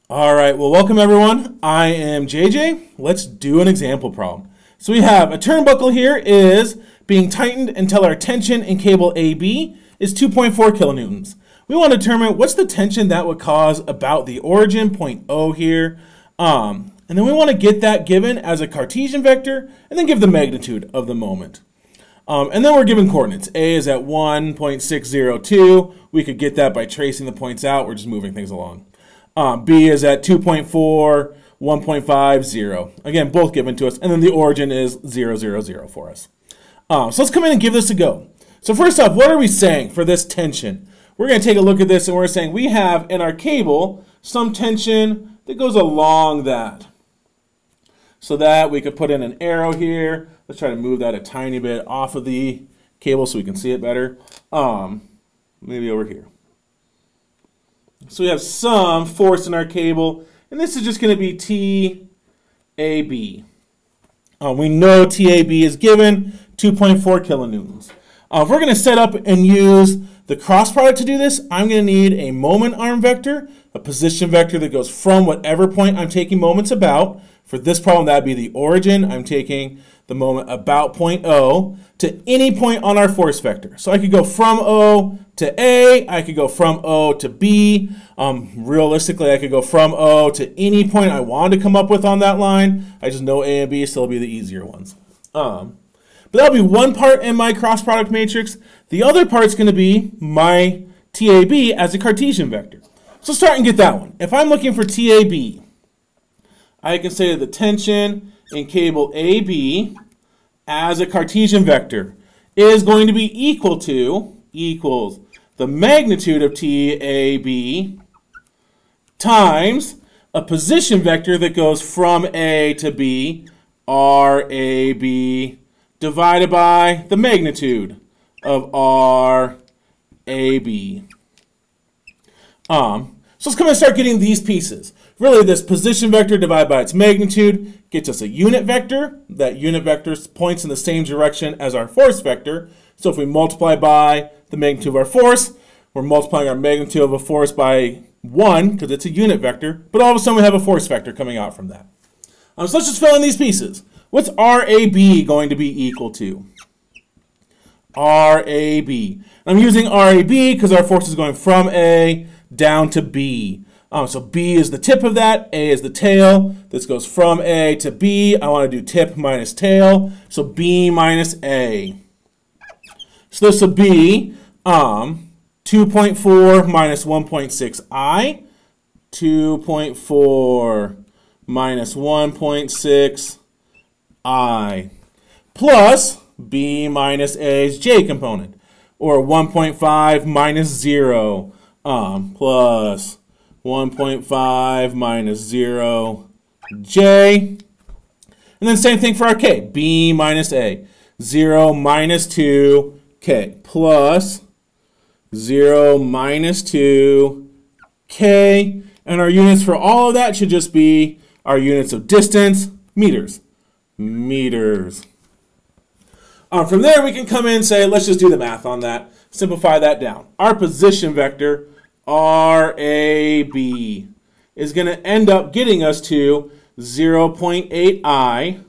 All right, well, welcome everyone. I am JJ. Let's do an example problem. So we have a turnbuckle here is being tightened until our tension in cable AB is 2.4 kilonewtons. We want to determine what's the tension that would cause about the origin, point O here. And then we want to get that given as a Cartesian vector and then give the magnitude of the moment. And then we're given coordinates. A is at 1.602. We could get that by tracing the points out. We're just moving things along. B is at 2.4, 1.50. Again, both given to us. And then the origin is 0, 0, 0 for us. So let's come in and give this a go. So first off, what are we saying for this tension? We're going to take a look at this and we're saying we have in our cable some tension that goes along that. So that we could put in an arrow here. Let's try to move that a tiny bit off of the cable so we can see it better. Maybe over here. So we have some force in our cable, and this is just going to be TAB. We know TAB is given 2.4 kilonewtons. If we're going to set up and use the cross product to do this, I'm going to need a moment arm vector, a position vector that goes from whatever point I'm taking moments about. For this problem, that would be the origin. I'm taking the moment about point O to any point on our force vector. So I could go from O to A, I could go from O to B. Realistically, I could go from O to any point I wanted to come up with on that line. I just know A and B, so they'll be the easier ones. But that'll be one part in my cross product matrix. The other part's going to be my TAB as a Cartesian vector. So start and get that one. If I'm looking for TAB, I can say that the tension in cable AB as a Cartesian vector is going to be equals the magnitude of TAB times a position vector that goes from A to B, RAB, divided by the magnitude of RAB. So let's come and start getting these pieces. Really, this position vector divided by its magnitude gets us a unit vector. That unit vector points in the same direction as our force vector. So if we multiply by the magnitude of our force, we're multiplying our magnitude of a force by 1 because it's a unit vector. But all of a sudden we have a force vector coming out from that. So let's just fill in these pieces. What's RAB going to be equal to? RAB. I'm using RAB because our force is going from A down to B. So B is the tip of that, A is the tail. This goes from A to B. I want to do tip minus tail, so B minus A. So this will be 2.4 minus 1.6i, 2.4 minus 1.6i, plus B minus A's J component, or 1.5 minus 0, plus 1.5 minus 0, J. And then same thing for our K, B minus A. 0 minus 2, K, plus 0 minus 2, K. And our units for all of that should just be our units of distance, meters. Meters. From there, we can come in and say, let's just do the math on that. Simplify that down. Our position vector, RAB, is going to end up getting us to 0.8i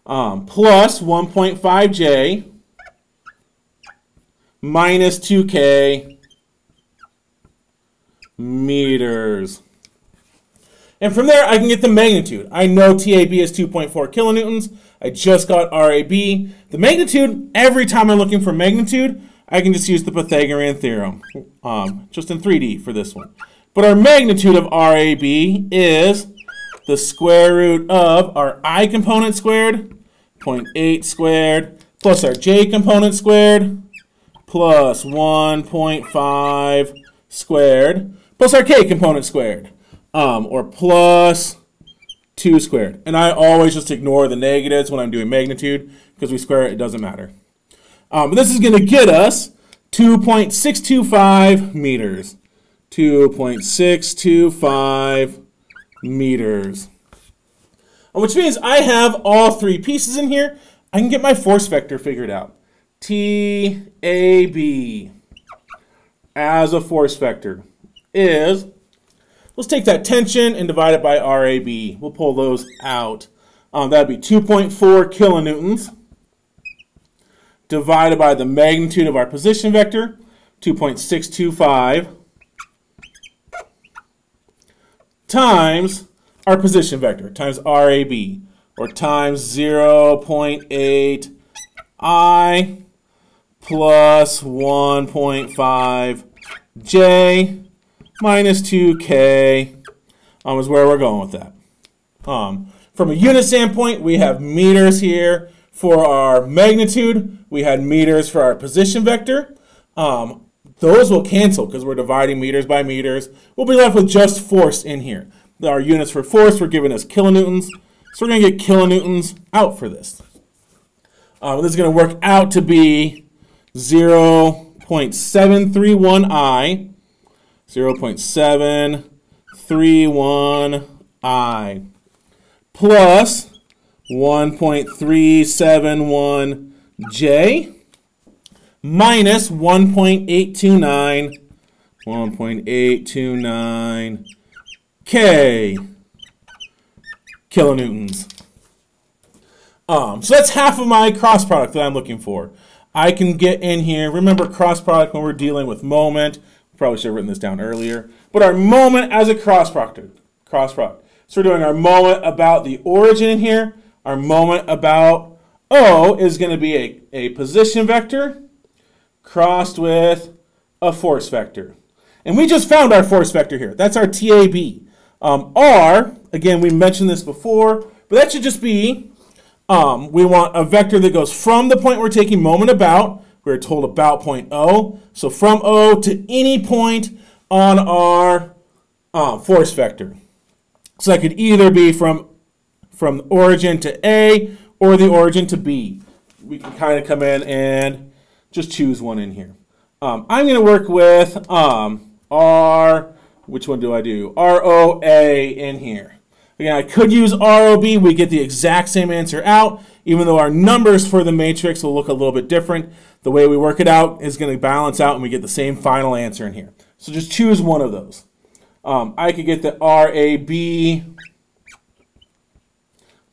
plus 1.5j minus 2k meters. And from there, I can get the magnitude. I know TAB is 2.4 kilonewtons. I just got RAB. The magnitude, every time I'm looking for magnitude, I can just use the Pythagorean theorem, just in 3D for this one. But our magnitude of RAB is the square root of our I component squared, 0.8 squared, plus our J component squared, plus 1.5 squared, plus our K component squared, or plus 2 squared. And I always just ignore the negatives when I'm doing magnitude, because we square it, it doesn't matter. But this is going to get us 2.625 meters. 2.625 meters. Which means I have all three pieces in here. I can get my force vector figured out. TAB as a force vector is Let's take that tension and divide it by RAB. We'll pull those out. That would be 2.4 kilonewtons divided by the magnitude of our position vector, 2.625, times our position vector, times RAB, or times 0.8 I plus 1.5 J minus 2K is where we're going with that. From a unit standpoint, we have meters here for our magnitude. We had meters for our position vector. Those will cancel because we're dividing meters by meters. We'll be left with just force in here. Our units for force were given as kilonewtons. So we're going to get kilonewtons out for this. This is going to work out to be 0.731 I, 0.731 I, plus 1.371 J, minus 1.829 K kilonewtons. So that's half of my cross product that I'm looking for. I can get in here, remember cross product when we're dealing with moment. Probably should have written this down earlier. But our moment as a cross product. So we're doing our moment about the origin in here. Our moment about O is going to be a position vector crossed with a force vector. And we just found our force vector here. That's our TAB. R, again, we mentioned this before, but that should just be, we want a vector that goes from the point we're taking moment about. We're told about point O. So from O to any point on our force vector. So that could either be from origin to A or the origin to B. We can kind of come in and just choose one in here. I'm going to work with R, which one do I do? ROA in here. Again, I could use ROB. We get the exact same answer out, even though our numbers for the matrix will look a little bit different. The way we work it out is going to balance out and we get the same final answer in here. So just choose one of those. I could get the RAB,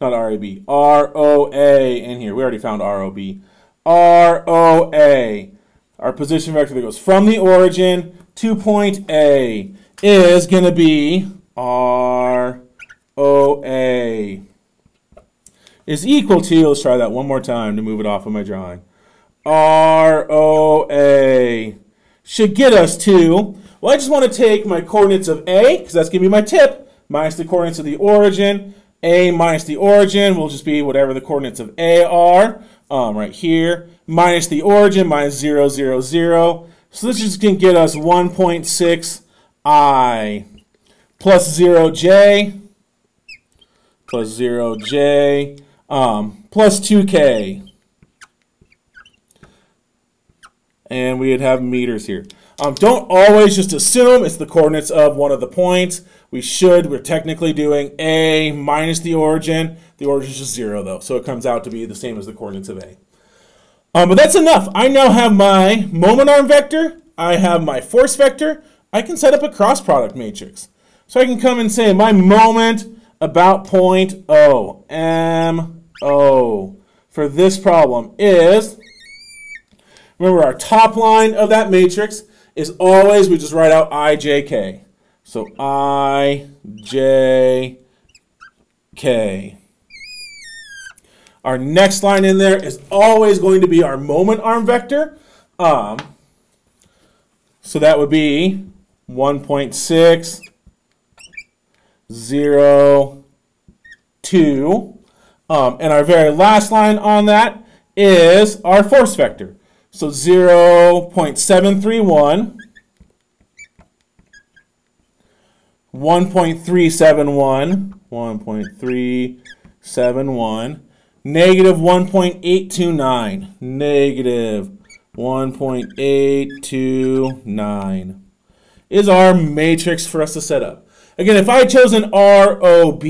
not RAB, ROA in here. We already found ROB. ROA, our position vector that goes from the origin to point A, is going to be ROA is equal to, let's try that one more time to move it off of my drawing. ROA should get us to, well, I just want to take my coordinates of A, because that's going to be my tip, minus the coordinates of the origin. A minus the origin will just be whatever the coordinates of A are, right here, minus the origin, minus 0, 0, 0. So this is going to get us 1.6 I plus 0J, plus 0J, plus 2K. And we'd have meters here. Don't always just assume it's the coordinates of one of the points. We're technically doing A minus the origin. The origin is just 0 though, so it comes out to be the same as the coordinates of A. But that's enough. I now have my moment arm vector. I have my force vector. I can set up a cross product matrix. So I can come and say my moment about point O, MO, for this problem is, remember our top line of that matrix is always, we just write out IJK. So IJK. Our next line in there is always going to be our moment arm vector. So that would be 1.602. And our very last line on that is our force vector. So 0.731, 1.371, 1.371, negative 1.829, negative 1.829 is our matrix for us to set up. Again, if I had chosen ROB,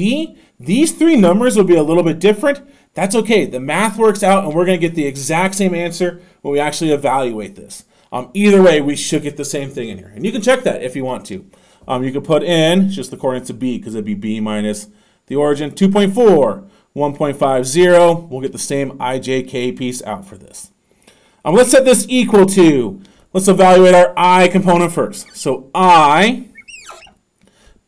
these three numbers would be a little bit different. That's okay. The math works out, and we're going to get the exact same answer when we actually evaluate this. Either way, we should get the same thing in here. And you can check that if you want to. You could put in just the coordinates of b, because it'd be b minus the origin, 2.4, 1.50. We'll get the same ijk piece out for this. Let's set this equal to, let's evaluate our I component first. So I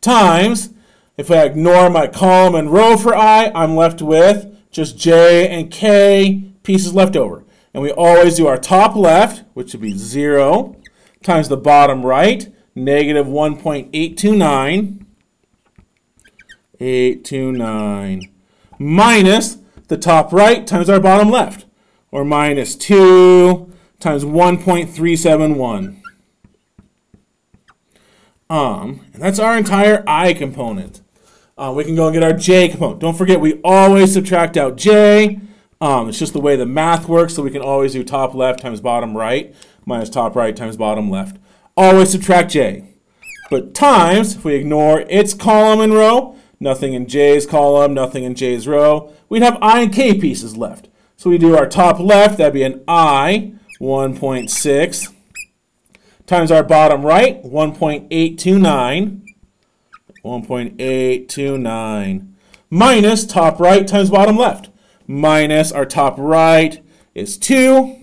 times, if I ignore my column and row for I, I'm left with just j and k pieces left over. And we always do our top left, which would be 0, times the bottom right, negative 1.829, minus the top right times our bottom left, or minus 2 times 1.371. And that's our entire I component. We can go and get our j component. Don't forget, we always subtract out j. It's just the way the math works, so we can always do top left times bottom right minus top right times bottom left. Always subtract j. But times, if we ignore its column and row, nothing in j's column, nothing in j's row, we'd have I and k pieces left. So we do our top left, that'd be an I, 1.6, times our bottom right, 1.829, minus top right times bottom left, minus our top right is 2,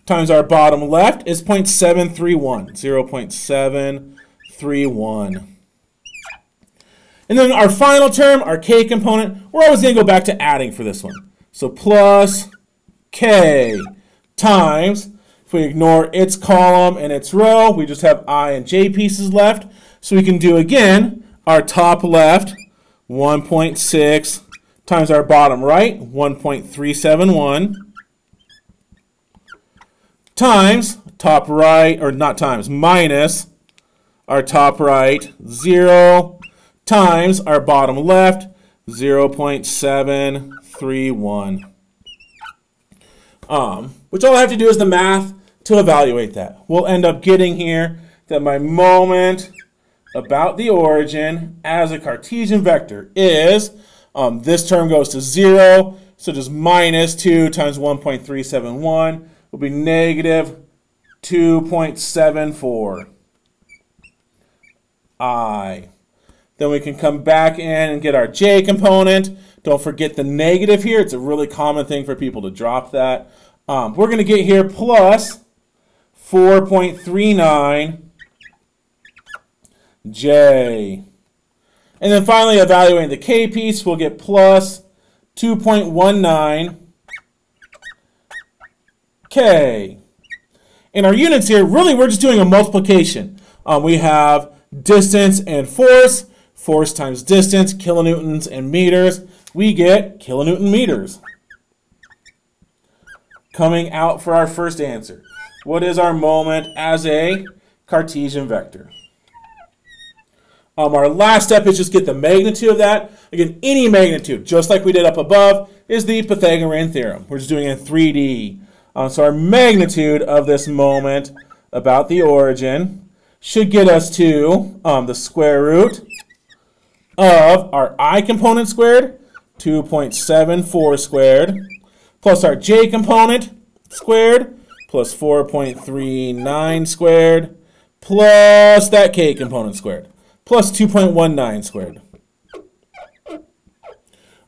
times our bottom left is 0.731, 0.731. And then our final term, our k component, we're always going to go back to adding for this one. So plus k times, if we ignore its column and its row, we just have I and j pieces left. So we can do again our top left, 1.6, times our bottom right, 1.371, times top right, or not times, minus our top right, 0, times our bottom left, 0.731. Which all I have to do is the math to evaluate that. We'll end up getting here that my moment about the origin as a Cartesian vector is, this term goes to 0, so just minus 2 times 1.371 will be negative 2.74 I. Then we can come back in and get our j component. Don't forget the negative here. It's a really common thing for people to drop that. We're going to get here plus 4.39 j. And then finally, evaluating the k piece, we'll get plus 2.19 k. In our units here, really we're just doing a multiplication. We have distance and force. Force times distance, kilonewtons and meters. We get kilonewton meters. Coming out for our first answer. What is our moment as a Cartesian vector? Our last step is just get the magnitude of that. Again, any magnitude, just like we did up above, is the Pythagorean theorem. We're just doing it in 3D. So our magnitude of this moment about the origin should get us to the square root of our I component squared, 2.74 squared, plus our j component squared, plus 4.39 squared, plus that k component squared, plus 2.19 squared.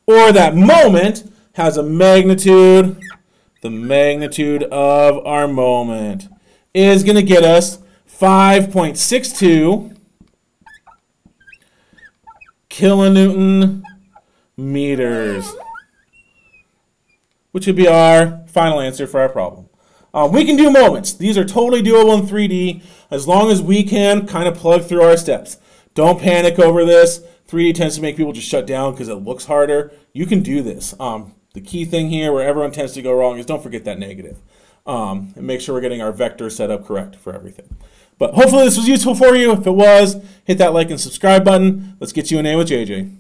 Or that moment has a magnitude, the magnitude of our moment is going to get us 5.62 kilonewton meters, which would be our final answer for our problem. We can do moments. These are totally doable in 3D as long as we can kind of plug through our steps. Don't panic over this. 3D tends to make people just shut down because it looks harder. You can do this. The key thing here where everyone tends to go wrong is don't forget that negative. And make sure we're getting our vector set up correct for everything. But hopefully this was useful for you. If it was, hit that like and subscribe button. Let's get you an A with JJ.